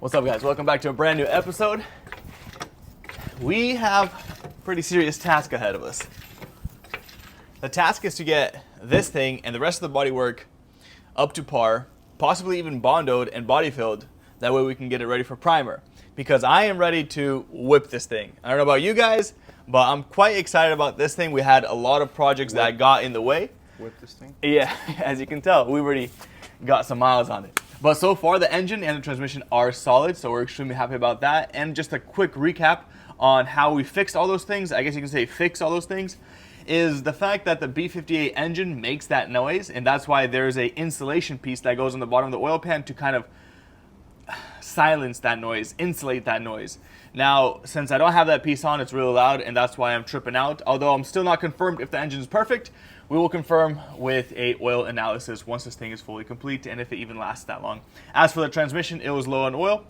What's up, guys? Welcome back to a brand new episode. We have a pretty serious task ahead of us. The task is to get this thing and the rest of the bodywork up to par, possibly even bondoed and body filled. That way we can get it ready for primer. Because I am ready to whip this thing. I don't know about you guys, but I'm quite excited about this thing. We had a lot of projects that got in the way. Whip this thing? Yeah, as you can tell, we already got some miles on it. But so far, the engine and the transmission are solid, so we're extremely happy about that. And just a quick recap on how we fixed all those things, I guess you can say fix all those things, is the fact that the B58 engine makes that noise, and that's why there's a insulation piece that goes on the bottom of the oil pan to kind of silence that noise, insulate that noise. Now, since I don't have that piece on, it's really loud, and that's why I'm tripping out. Although I'm still not confirmed if the engine is perfect, we will confirm with a oil analysis once this thing is fully complete and if it even lasts that long. As for the transmission, it was low on oil.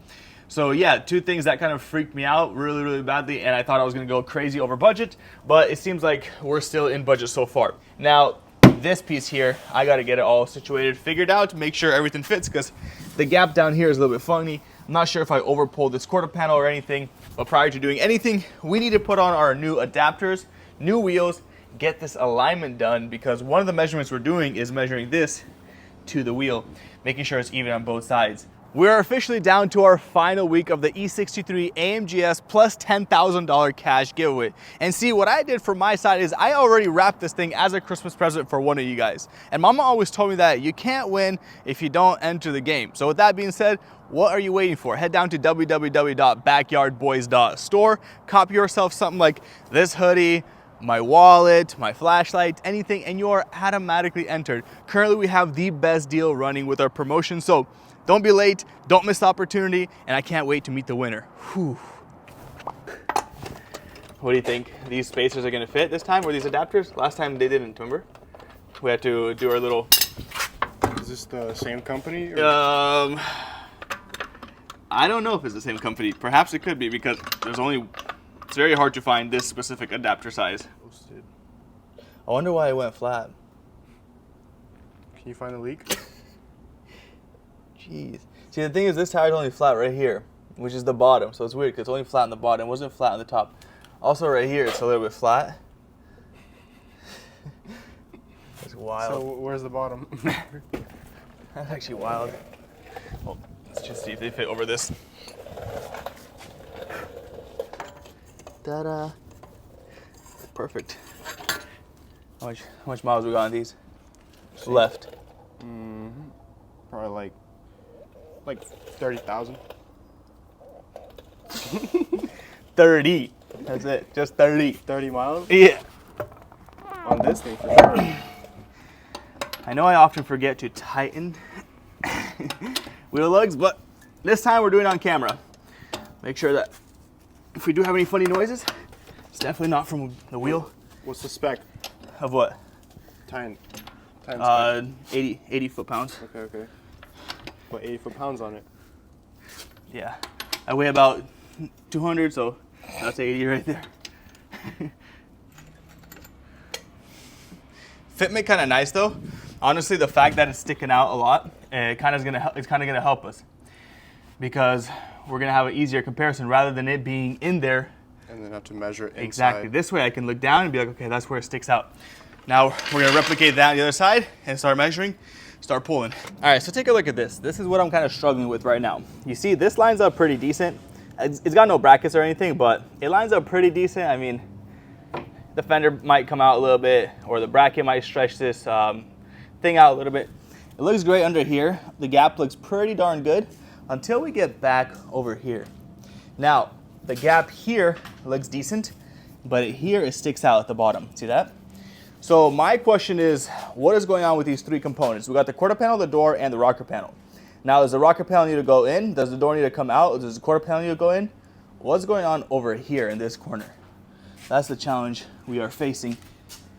So yeah, two things that kind of freaked me out really badly, and I thought I was gonna go crazy over budget, but it seems like we're still in budget so far. Now, this piece here, I gotta get it all situated, figured out, make sure everything fits, because the gap down here is a little bit funny. I'm not sure if I over pulled this quarter panel or anything, but prior to doing anything, we need to put on our new adapters, new wheels, get this alignment done, because one of the measurements we're doing is measuring this to the wheel, making sure it's even on both sides. We're officially down to our final week of the E63 AMGS plus $10,000 cash giveaway. And see, what I did for my side is I already wrapped this thing as a Christmas present for one of you guys. And Mama always told me that you can't win if you don't enter the game. So with that being said, what are you waiting for? Head down to www.backyardboyz.store, copy yourself something like this hoodie, my wallet, my flashlight, anything, and you're automatically entered. Currently, we have the best deal running with our promotion, so don't be late, don't miss the opportunity, and I can't wait to meet the winner. Whew. What do you think? These spacers are gonna fit this time, or these adapters? Last time they didn't, remember? We had to do our little... Is this the same company? Or? I don't know if it's the same company. Perhaps it could be, because there's only... It's very hard to find this specific adapter size. I wonder why it went flat. Can you find the leak? Jeez. See, the thing is, this tire is only flat right here, which is the bottom. So it's weird because it's only flat on the bottom. It wasn't flat on the top. Also right here, it's a little bit flat. It's wild. So where's the bottom? That's actually wild. Well, let's just see if they fit over this. Ta-da. Perfect. How much miles we got on these? Left. Probably like 30,000. 30. That's it. Just 30. 30 miles? Yeah. On this thing for sure. I know I often forget to tighten wheel lugs, but this time we're doing it on camera. Make sure that if we do have any funny noises, it's definitely not from the wheel. What's the spec? Of what? Time 80 foot-pounds. Okay. Put 80 foot-pounds on it. Yeah. I weigh about 200, so that's 80 right there. Fitment kind of nice though. Honestly, the fact that it's sticking out a lot, it's kind of gonna help us, because we're gonna have an easier comparison rather than it being in there. And then have to measure it inside. Exactly. This way I can look down and be like, okay, that's where it sticks out. Now we're gonna replicate that on the other side and start measuring, start pulling. All right, so take a look at this. This is what I'm kind of struggling with right now. You see, this lines up pretty decent. It's got no brackets or anything, but it lines up pretty decent. I mean, the fender might come out a little bit, or the bracket might stretch this thing out a little bit. It looks great under here. The gap looks pretty darn good until we get back over here. Now, the gap here looks decent, but here it sticks out at the bottom. See that? So my question is, what is going on with these three components? We got the quarter panel, the door, and the rocker panel. Now, does the rocker panel need to go in? Does the door need to come out? Does the quarter panel need to go in? What's going on over here in this corner? That's the challenge we are facing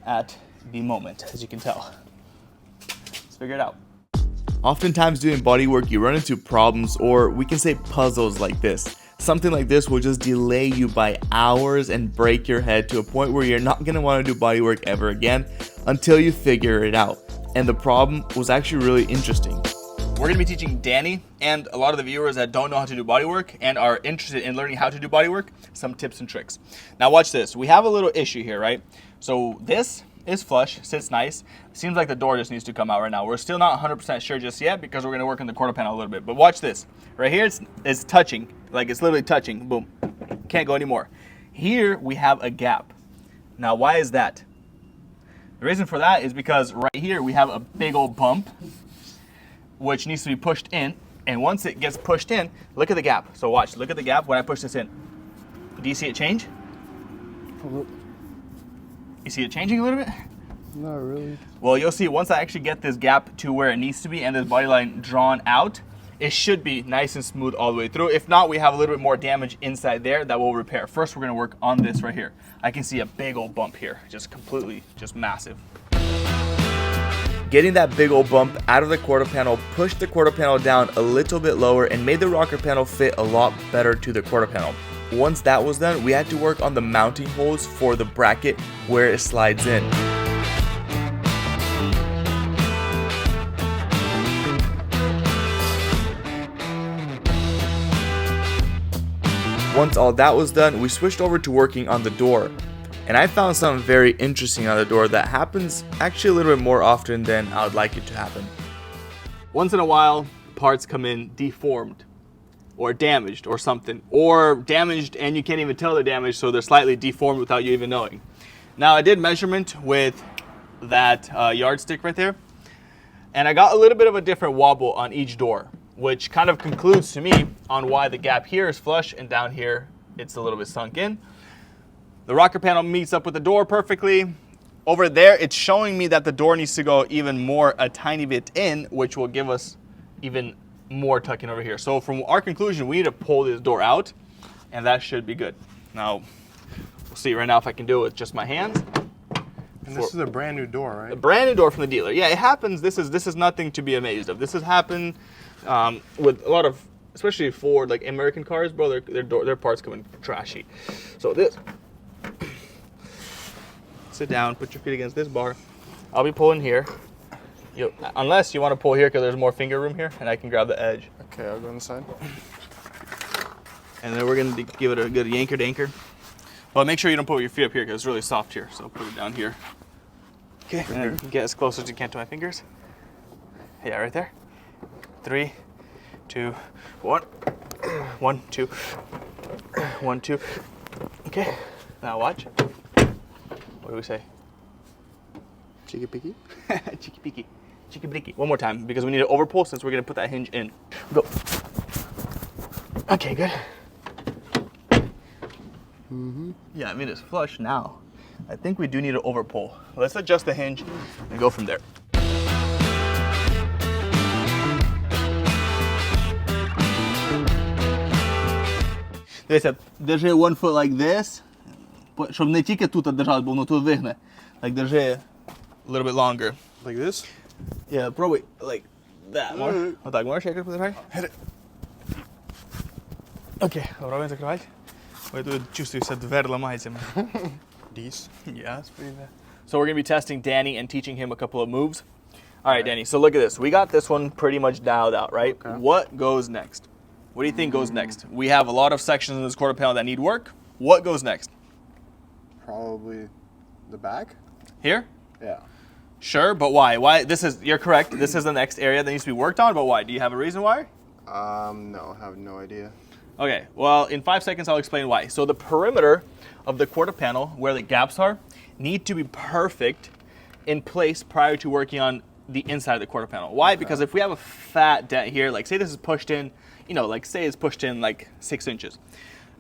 at the moment, as you can tell. Let's figure it out. Oftentimes doing bodywork, you run into problems, or we can say puzzles like this. Something like this will just delay you by hours and break your head to a point where you're not gonna wanna do bodywork ever again until you figure it out. And the problem was actually really interesting. We're gonna be teaching Danny and a lot of the viewers that don't know how to do bodywork and are interested in learning how to do bodywork some tips and tricks. Now watch this. We have a little issue here, right? So this is flush, sits nice. Seems like the door just needs to come out right now. We're still not 100% sure just yet because we're gonna work on the quarter panel a little bit. But watch this. Right here, it's touching. Like it's literally touching. Boom. Can't go anymore. Here we have a gap. Now why is that? The reason for that is because right here we have a big old bump which needs to be pushed in, and once it gets pushed in, look at the gap. So watch, look at the gap when I push this in. Do you see it change? You see it changing a little bit? Not really. Well, you'll see once I actually get this gap to where it needs to be and this body line drawn out, it should be nice and smooth all the way through. If not, we have a little bit more damage inside there that we'll repair. First, we're gonna work on this right here. I can see a big old bump here, just completely, just massive. Getting that big old bump out of the quarter panel pushed the quarter panel down a little bit lower and made the rocker panel fit a lot better to the quarter panel. Once that was done, we had to work on the mounting holes for the bracket where it slides in. Once all that was done, we switched over to working on the door. And I found something very interesting on the door that happens actually a little bit more often than I would like it to happen. Once in a while, parts come in deformed or damaged or something, or damaged and you can't even tell they're damaged, so they're slightly deformed without you even knowing. Now I did measurement with that yardstick right there, and I got a little bit of a different wobble on each door, which kind of concludes to me on why the gap here is flush and down here it's a little bit sunk in. The rocker panel meets up with the door perfectly. Over there, it's showing me that the door needs to go even more a tiny bit in, which will give us even more tucking over here. So from our conclusion, we need to pull this door out, and that should be good. Now, we'll see right now if I can do it with just my hands. And this is a brand new door, right? A brand new door from the dealer. Yeah, it happens. This is nothing to be amazed of. This has happened with a lot of, especially Ford, like American cars, bro. Their parts come in trashy. So this. Sit down, put your feet against this bar. I'll be pulling here. Unless you want to pull here because there's more finger room here and I can grab the edge. Okay, I'll go inside. And then we're going to give it a good yanker danker. But make sure you don't put your feet up here because it's really soft here. So put it down here. Okay, and then get as close as you can to my fingers. Yeah, right there. 3, 2, 1. 1, 2. 1, 2. Okay, now watch. What do we say? Cheeky peeky? Cheeky peeky. Cheeky peeky. One more time because we need to overpull since we're going to put that hinge in. Go. Okay, good. Yeah, I mean it's flush now. I think we do need to overpull. Let's adjust the hinge and go from there. Дивіться, держи 1 foot like this. Щоб не тільки тут держати, бо воно тут вигне. Like, держи a little bit longer. Like this? Yeah, probably like that. More. Отак, можеш якось подержати? Hit it. Окей, пробуємо закривати. Ой, тут чувствую, все двері ламається. These? Yeah, it's pretty bad. So we're going to be testing Danny and teaching him a couple of moves. All right, Danny, so look at this. We got this one pretty much dialed out, right? Okay. What goes next? What do you think goes next? We have a lot of sections in this quarter panel that need work. What goes next? Probably the back? Here? Yeah. Sure, but why? Why? You're correct. This is the next area that needs to be worked on, but why? Do you have a reason why? No, I have no idea. Okay, well, in 5 seconds, I'll explain why. So the perimeter of the quarter panel, where the gaps are, need to be perfect in place prior to working on the inside of the quarter panel. Why? Okay. Because if we have a fat dent here, like say this is pushed in, like say it's pushed in like 6 inches.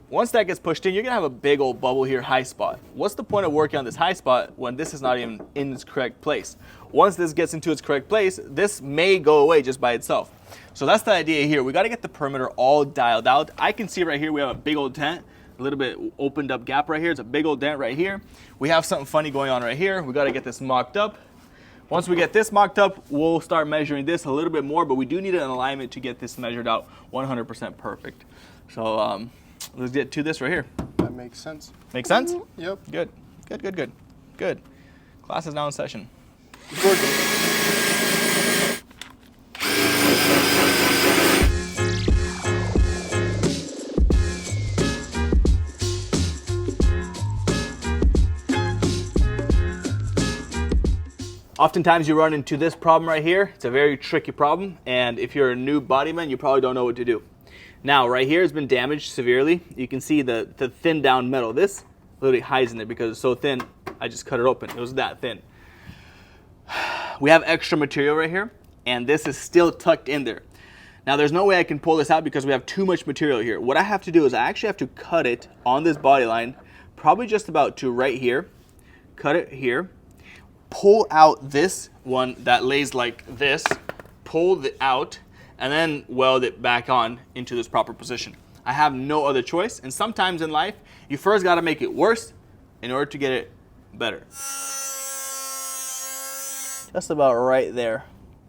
Once that gets pushed in, you're gonna have a big old bubble here, high spot. What's the point of working on this high spot when this is not even in its correct place? Once this gets into its correct place, this may go away just by itself. So that's the idea here. We gotta get the perimeter all dialed out. I can see right here we have a big old dent, a little bit opened up gap right here. It's a big old dent right here. We have something funny going on right here. We gotta get this mocked up. Once we get this mocked up, we'll start measuring this a little bit more, but we do need an alignment to get this measured out 100% perfect. So let's get to this right here. That makes sense. Make sense? Yep. Good. Good, good, good. Good. Class is now in session. Good. Oftentimes you run into this problem right here. It's a very tricky problem, and if you're a new bodyman, you probably don't know what to do. Now, right here has been damaged severely. You can see the thin down metal. This literally hides in it because it's so thin. I just cut it open. It was that thin. We have extra material right here, and this is still tucked in there. Now, there's no way I can pull this out because we have too much material here. What I have to do is I actually have to cut it on this body line, probably just about to right here. Cut it here. Pull out this one that lays like this, pull it out, and then weld it back on into this proper position. I have no other choice, and sometimes in life, you first gotta make it worse in order to get it better. Just about right there.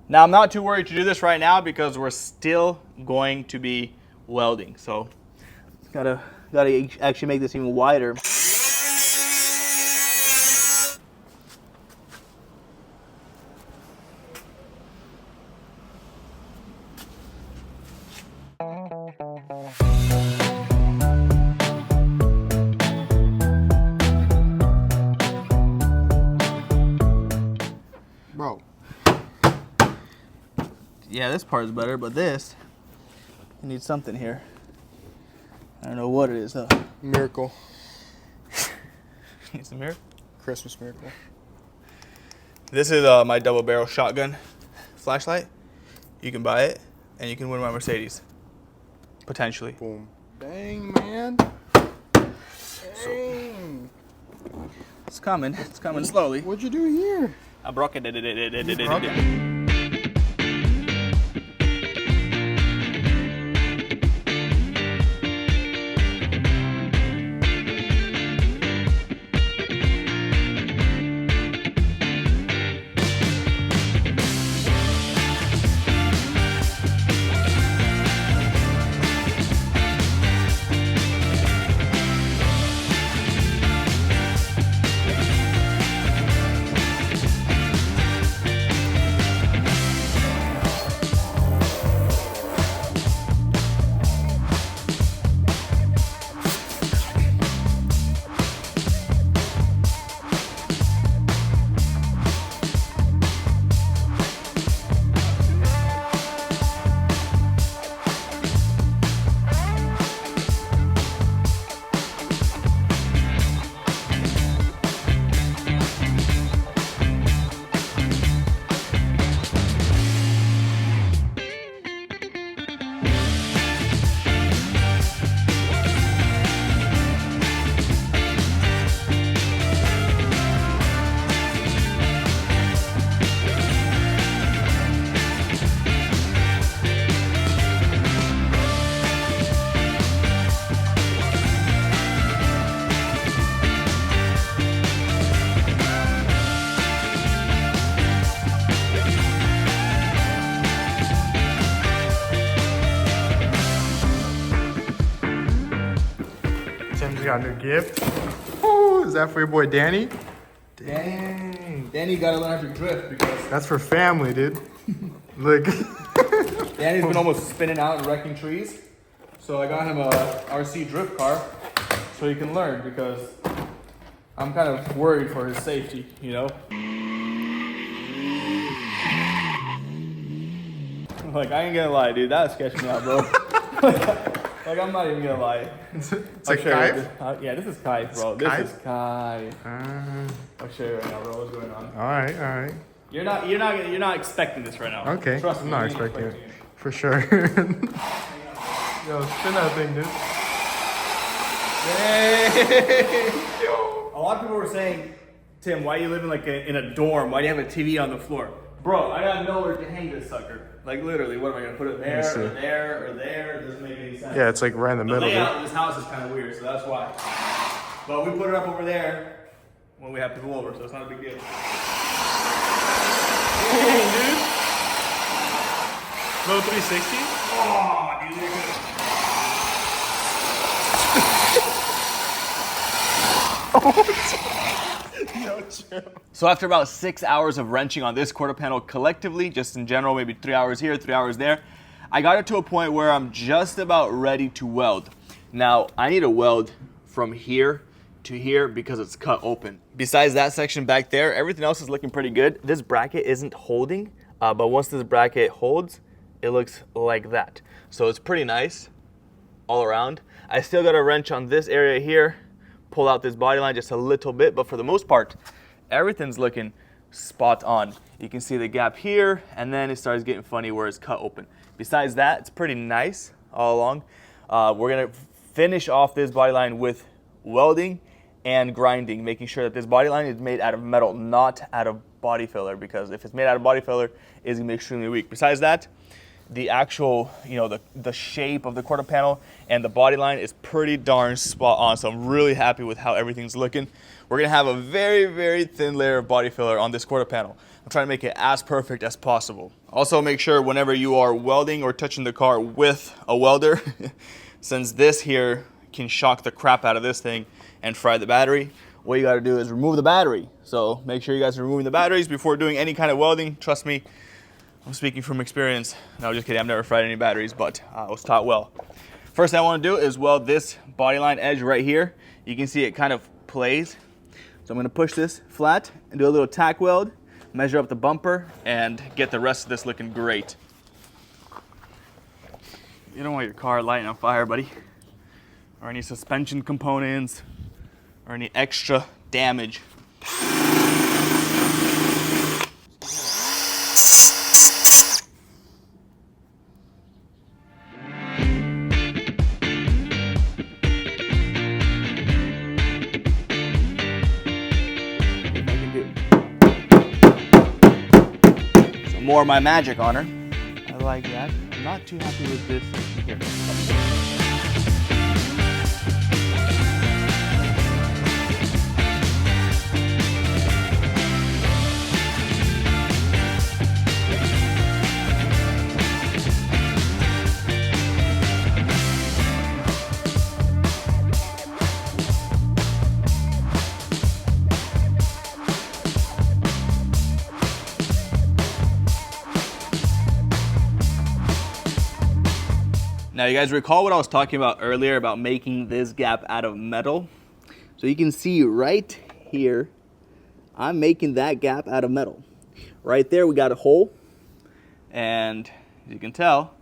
Now, I'm not too worried to do this right now because we're still going to be welding. So, gotta actually make this even wider. Bro. Yeah, this part is better, but this, you need something here. I don't know what it is though. Miracle. Need some here? Christmas miracle. This is my double barrel shotgun flashlight. You can buy it, and you can win my Mercedes. Potentially. Boom. Dang, man. Dang. It's coming slowly. What'd you do here? I broke it. Tim's got a new gift. Oh, is that for your boy Danny? Dang. Danny, you gotta learn how to drift because That's for family, dude. Look. Danny's been almost spinning out and wrecking trees. So I got him a RC drift car so he can learn because I'm kind of worried for his safety, you know? Like, I ain't gonna lie, dude, that sketched me out, bro. Like, I'm not even gonna lie. It's I'll like show you Kai? this. Yeah, this is Kai, bro. It's Kai? This is Kai. I'll show you right now, bro. What's going on? All right. You're not expecting this right now. Okay, Trust I'm me, not you ain't expecting it. it. For sure. Yo, spin that thing, dude. A lot of people were saying, Tim, why are you living like in a dorm? Why do you have a TV on the floor? Bro, I got nowhere to hang this sucker. Like literally, what am I gonna put it there or there or there? It doesn't make any sense. Yeah, it's like right in the middle. The layout of this house is kind of weird, so that's why. But we put it up over there when we have people over, so it's not a big deal. Hey, dude. Little 360? Oh, dude, they're good. So after about 6 hours of wrenching on this quarter panel collectively, just in general, maybe 3 hours here, 3 hours there, I got it to a point where I'm just about ready to weld. Now, I need to weld from here to here because it's cut open. Besides that section back there, everything else is looking pretty good. This bracket isn't holding, but once this bracket holds, it looks like that. So it's pretty nice all around. I still got a wrench on this area here, pull out this body line just a little bit, but for the most part, everything's looking spot on. You can see the gap here, and then it starts getting funny where it's cut open. Besides that, it's pretty nice all along. We're gonna finish off this body line with welding and grinding, making sure that this body line is made out of metal, not out of body filler, because if it's made out of body filler, it's gonna be extremely weak. Besides that, the actual, the shape of the quarter panel and the body line is pretty darn spot on. So I'm really happy with how everything's looking. We're gonna have a very, very thin layer of body filler on this quarter panel. I'm trying to make it as perfect as possible. Also, make sure whenever you are welding or touching the car with a welder, since this here can shock the crap out of this thing and fry the battery, what you gotta do is remove the battery. So make sure you guys are removing the batteries before doing any kind of welding. Trust me, I'm speaking from experience. No, just kidding, I've never fried any batteries, but I was taught well. First thing I wanna do is weld this body line edge right here. You can see it kind of plays. So I'm gonna push this flat and do a little tack weld, measure up the bumper, and get the rest of this looking great. You don't want your car lighting on fire, buddy, or any suspension components, or any extra damage. More of my magic on her. I like that. I'm not too happy with this section here. Now, you guys recall what I was talking about earlier about making this gap out of metal? So you can see right here, I'm making that gap out of metal. Right there, we got a hole. And as you can tell,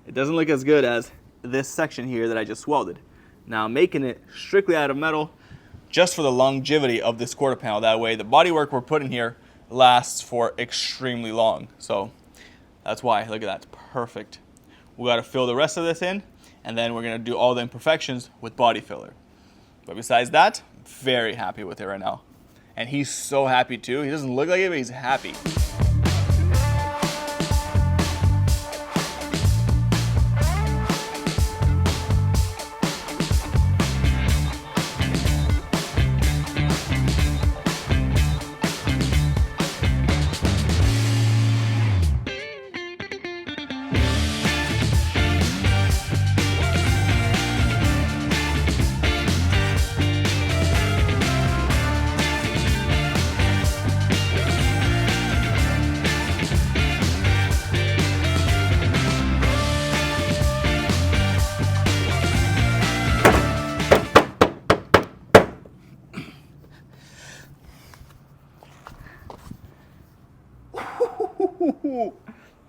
it doesn't look as good as this section here that I just welded. Now, I'm making it strictly out of metal just for the longevity of this quarter panel. That way, the bodywork we're putting here lasts for extremely long. So that's why, look at that, it's perfect. We got to fill the rest of this in, and then we're going to do all the imperfections with body filler. But besides that, I'm very happy with it right now. And he's so happy too. He doesn't look like it, but he's happy.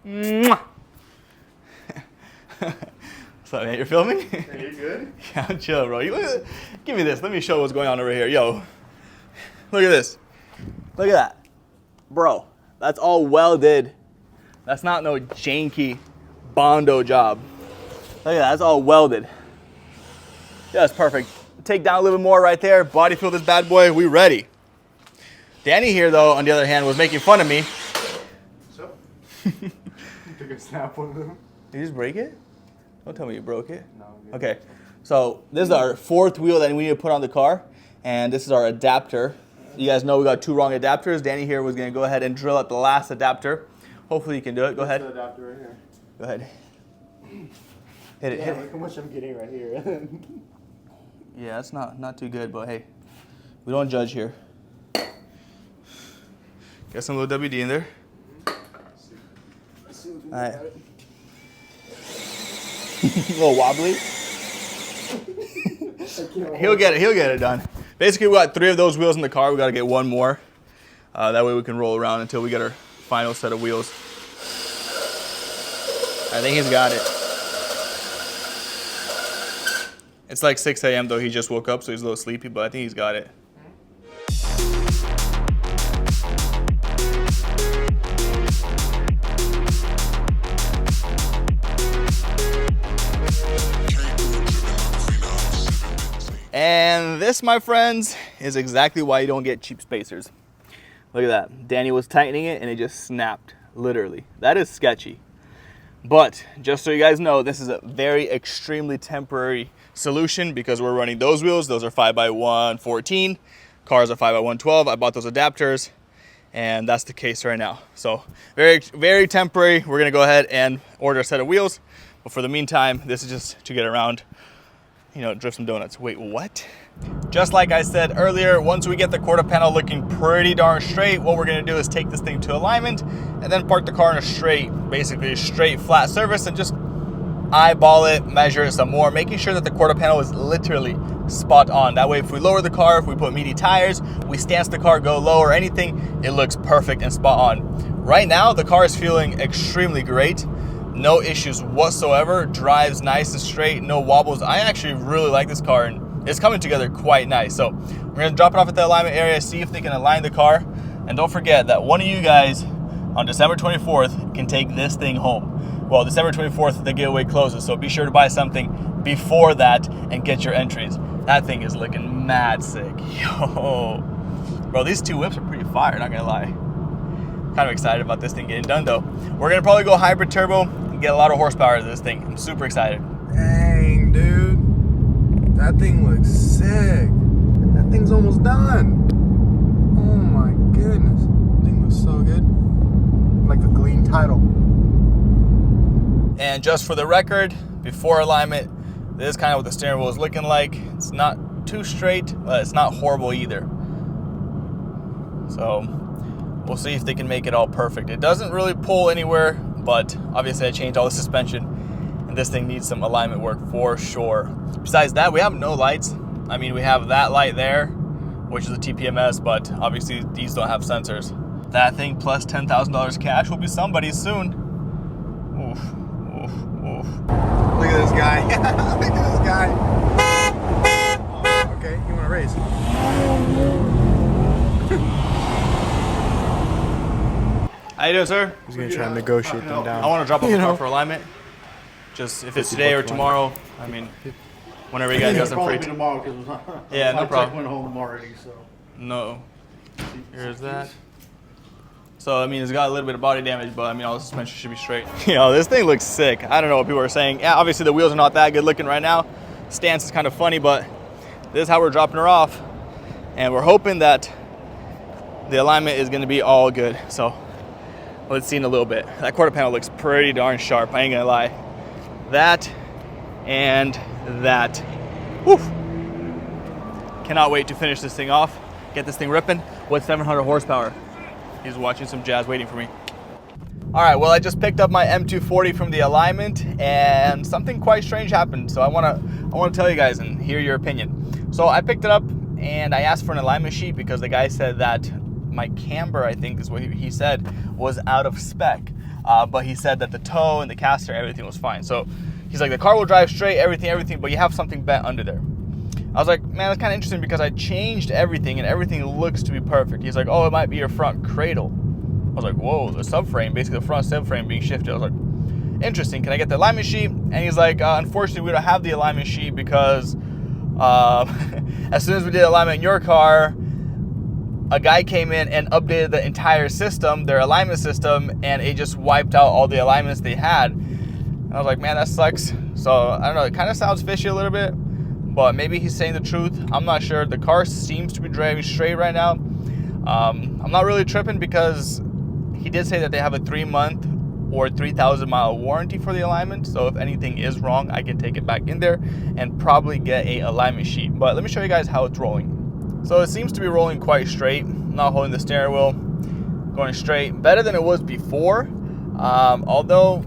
Mwah. So, man, you're filming? Are you good? Yeah, I'm chill, bro. Give me this. Let me show what's going on over here. Yo, look at this. Look at that. Bro, that's all welded. That's not no janky Bondo job. Look at that. That's all welded. Yeah, that's perfect. Take down a little bit more right there. Body fill this bad boy. We ready. Danny here, though, on the other hand, was making fun of me. So? Took a snap one of them. Did you just break it? Don't tell me you broke it. No. Okay, so this is our fourth wheel that we need to put on the car, and this is our adapter. You guys know we got two wrong adapters. Danny here was gonna go ahead and drill out the last adapter. Hopefully you can do it. Go ahead. The adapter right here. Go ahead. Hit it. Yeah, Hit look it. how much I'm getting right here. Yeah, that's not too good, but hey, we don't judge here. Got some little WD in there. All right. A little wobbly. He'll get it done. Basically, we got 3 of those wheels in the car. We got to get 1 more. That way we can roll around until we get our final set of wheels. I think he's got it. It's like 6 a.m. though. He just woke up, so he's a little sleepy, but I think he's got it. And this, my friends, is exactly why you don't get cheap spacers. Look at that. Danny was tightening it and it just snapped, literally. That is sketchy. But just so you guys know, this is a very extremely temporary solution because we're running those wheels. Those are 5x114. Cars are 5x112. I bought those adapters and that's the case right now. So very, very temporary. We're gonna go ahead and order a set of wheels. But for the meantime, this is just to get around, you know, drift some donuts. Wait, what? Just like I said earlier, once we get the quarter panel looking pretty darn straight, what we're gonna do is take this thing to alignment and then park the car in a straight, basically a straight flat surface and just eyeball it, measure it some more, making sure that the quarter panel is literally spot on. That way, if we lower the car, if we put meaty tires, we stance the car, go low or anything, it looks perfect and spot on. Right now, the car is feeling extremely great. No issues whatsoever, drives nice and straight, no wobbles. I actually really like this car and it's coming together quite nice. So we're gonna drop it off at the alignment area, see if they can align the car. And don't forget that one of you guys on December 24th can take this thing home. Well, December 24th, the giveaway closes, so be sure to buy something before that and get your entries. That thing is looking mad sick. Yo, bro, these 2 whips are pretty fire, not gonna lie. Kind of excited about this thing getting done though. We're gonna probably go hybrid turbo and get a lot of horsepower out of this thing. I'm super excited. Dang, dude. That thing looks sick. That thing's almost done. Oh my goodness. That thing looks so good. Like a clean title. And just for the record, before alignment, this is kind of what the steering wheel is looking like. It's not too straight, but it's not horrible either. So we'll see if they can make it all perfect. It doesn't really pull anywhere, but obviously I changed all the suspension and this thing needs some alignment work for sure. Besides that, we have no lights. I mean, we have that light there, which is a TPMS, but obviously these don't have sensors. That thing plus $10,000 cash will be somebody's soon. Oof, oof, oof. Look at this guy. Look at this guy. Oh, okay, you want to race? How you doing, sir? He's going to try to negotiate them down. I want to drop off the car for alignment. Just if it's today or tomorrow, I mean, whenever you guys got some free time. Tomorrow because yeah, no problem. Went home already, so. No. Here's that. So, I mean, it's got a little bit of body damage, but I mean, all the suspension should be straight. You know, this thing looks sick. I don't know what people are saying. Yeah, obviously the wheels are not that good looking right now. Stance is kind of funny, but this is how we're dropping her off. And we're hoping that the alignment is gonna be all good. So, let's see in a little bit. That quarter panel looks pretty darn sharp, I ain't gonna lie. That and that. Whew. Cannot wait to finish this thing off, get this thing ripping with 700 horsepower. He's watching some jazz waiting for me. All right, well, I just picked up my M240 from the alignment and something quite strange happened. So I wanna tell you guys and hear your opinion. So I picked it up and I asked for an alignment sheet because the guy said that my camber, I think is what he said, was out of spec. But he said that the toe and the caster, everything was fine. So he's like, the car will drive straight, everything, but you have something bent under there. I was like, man, that's kind of interesting because I changed everything and everything looks to be perfect. He's like, oh, it might be your front cradle. I was like, whoa, the subframe, basically the front subframe being shifted. I was like, interesting, can I get the alignment sheet? And he's like, unfortunately, we don't have the alignment sheet because as soon as we did alignment in your car, a guy came in and updated the entire system, their alignment system, and it just wiped out all the alignments they had. And I was like, man, that sucks. So I don't know, it kind of sounds fishy a little bit, but maybe he's saying the truth. I'm not sure. The car seems to be driving straight right now. I'm not really tripping because he did say that they have a 3-month or 3,000 mile warranty for the alignment. So if anything is wrong, I can take it back in there and probably get a alignment sheet. But let me show you guys how it's rolling. So it seems to be rolling quite straight. I'm not holding the steering wheel, going straight. Better than it was before. Although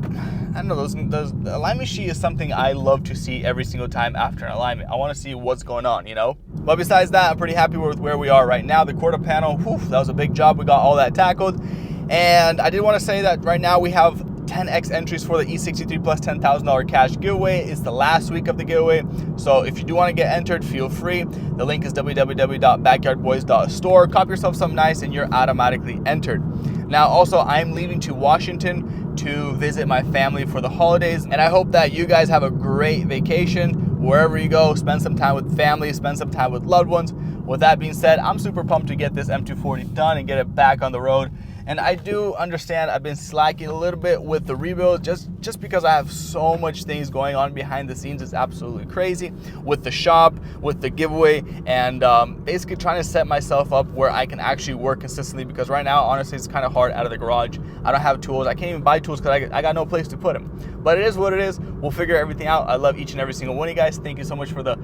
I don't know, those the alignment sheet is something I love to see every single time after an alignment. I want to see what's going on, you know? But besides that, I'm pretty happy with where we are right now. The quarter panel, whew, that was a big job. We got all that tackled. And I did want to say that right now we have 10x entries for the E63 plus $10,000 cash giveaway. It's the last week of the giveaway, so if you do want to get entered, feel free. The link is www.backyardboyz.store. Copy yourself something nice and you're automatically entered. Now also, I'm leaving to Washington to visit my family for the holidays, and I hope that you guys have a great vacation wherever you go. Spend some time with family, spend some time with loved ones. With that being said, I'm super pumped to get this M240 done and get it back on the road. And I do understand I've been slacking a little bit with the rebuild just because I have so much things going on behind the scenes. It's absolutely crazy with the shop, with the giveaway, and basically trying to set myself up where I can actually work consistently, because right now, honestly, it's kind of hard out of the garage. I don't have tools. I can't even buy tools because I got no place to put them. But it is what it is. We'll figure everything out. I love each and every single one of you guys. Thank you so much for the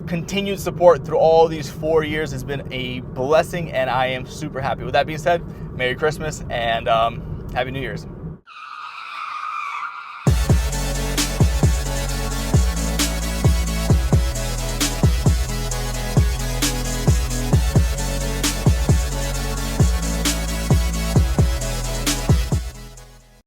continued support through all these 4 years. Has been a blessing, and I am super happy. With that being said, Merry Christmas and Happy New Year's.